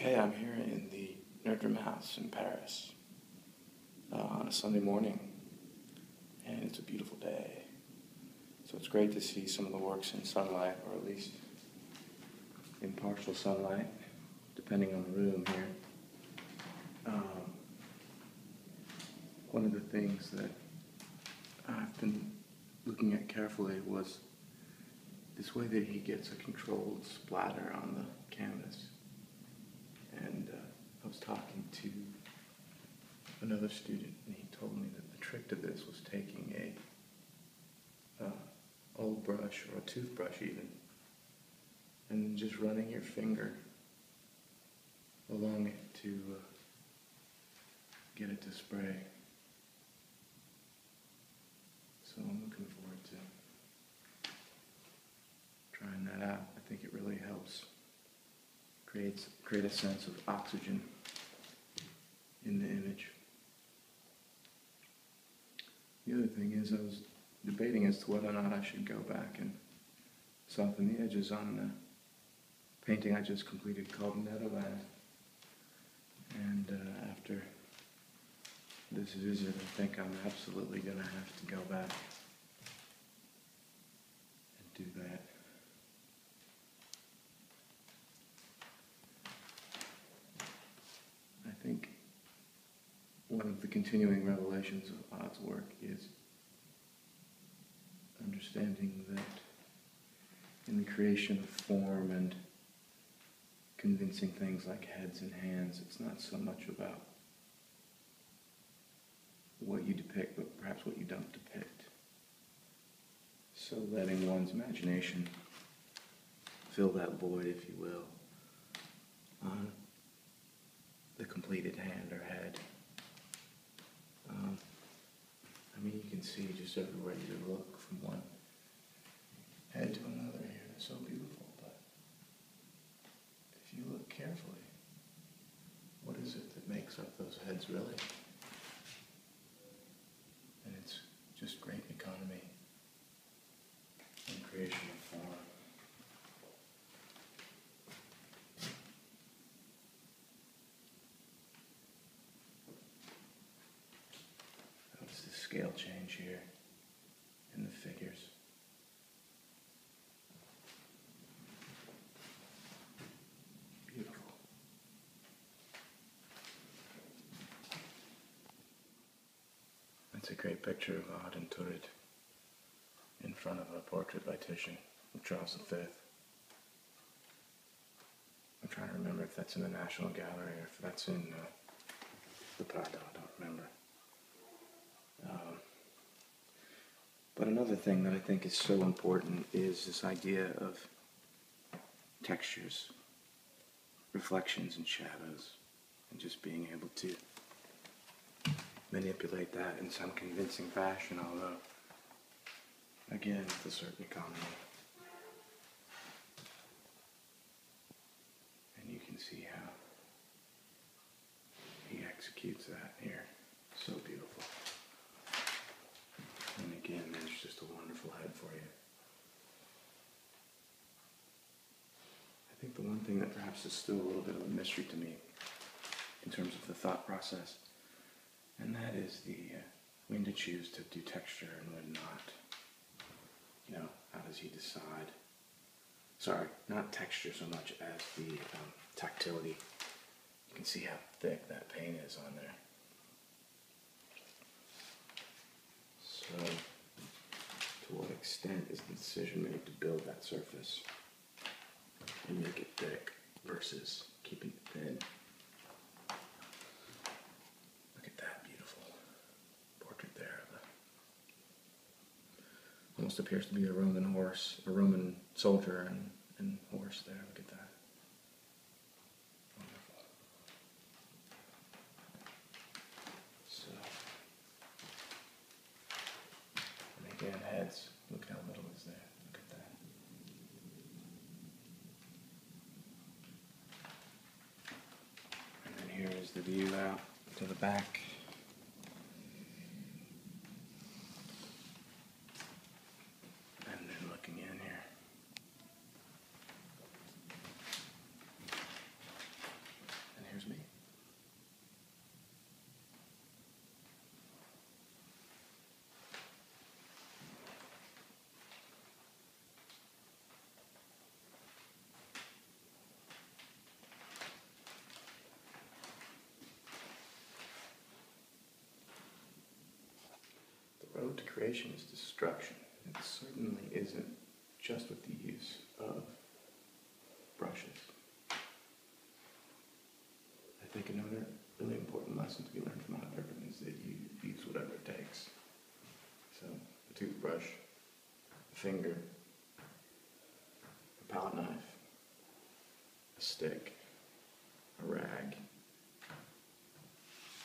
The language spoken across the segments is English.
Okay, I'm here in the Nerdrum house in Paris on a Sunday morning, and it's a beautiful day. So it's great to see some of the works in sunlight, or at least in partial sunlight, depending on the room here. One of the things that I've been looking at carefully was this way that he gets a controlled splatter on the canvas. And I was talking to another student, and he told me that the trick to this was taking a old brush, or a toothbrush even, and then just running your finger along it to get it to spray. So I'm looking forward to trying that out. I think it really helps create a sense of oxygen in the image. The other thing is, I was debating as to whether or not I should go back and soften the edges on the painting I just completed called Nerdrum. And after this visit, I think I'm absolutely going to have to go back and do that. I think one of the continuing revelations of Odd's work is understanding that in the creation of form and convincing things like heads and hands, it's not so much about what you depict, but perhaps what you don't depict. So letting one's imagination fill that void, if you will, on the completed hand or head. I mean, you can see just everywhere you look from one head to another here. It's so beautiful, but if you look carefully, what is it that makes up those heads really? And it's just great economy and creation of form. Notice the scale change here in the figures. Beautiful. That's a great picture of Odd and Turid in front of a portrait by Titian of Charles V. I'm trying to remember if that's in the National Gallery or if that's in the Prado. I don't remember. But another thing that I think is so important is this idea of textures, reflections and shadows, and just being able to manipulate that in some convincing fashion, although, again, with a certain economy. And you can see how he executes that here. So beautiful. And again, there's just a wonderful head for you. I think the one thing that perhaps is still a little bit of a mystery to me in terms of the thought process, and that is the when to choose to do texture and when not. You know, how does he decide? Sorry, not texture so much as the tactility. You can see how thick that paint is on there. So, to what extent is the decision made to build that surface and make it thick versus keeping it thin? Look at that beautiful portrait there of almost appears to be a Roman horse, a Roman soldier and horse there. Look at that. Wonderful. So, and again, heads. Look how little is there. Look at that. And then here is the view out to the back. And then looking in here. creation is destruction. It certainly isn't just with the use of brushes. I think another really important lesson to be learned from Nerdrum is that you use whatever it takes. So, a toothbrush, a finger, a palette knife, a stick, a rag.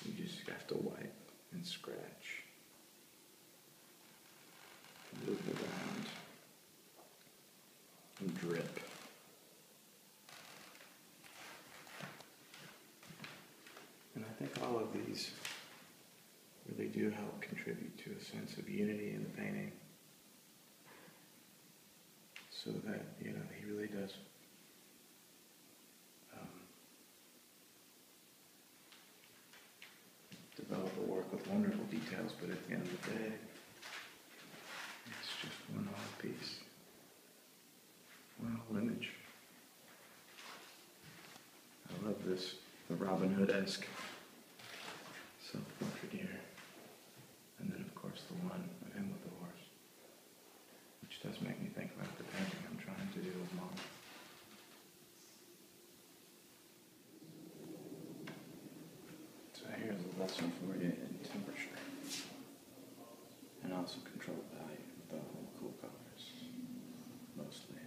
You just have to wipe and scratch, move it around, and drip. And I think all of these really do help contribute to a sense of unity in the painting, so that, he really does develop a work with wonderful details, but at the end of the day, it's just one whole piece, one whole image. I love this, the Robin Hood-esque self-portrait here. And then, of course, the one of him with the horse, which does make me think about the painting I'm trying to do with Mom. So here's a lesson for you in temperature, and also control value with all cool colors, mostly.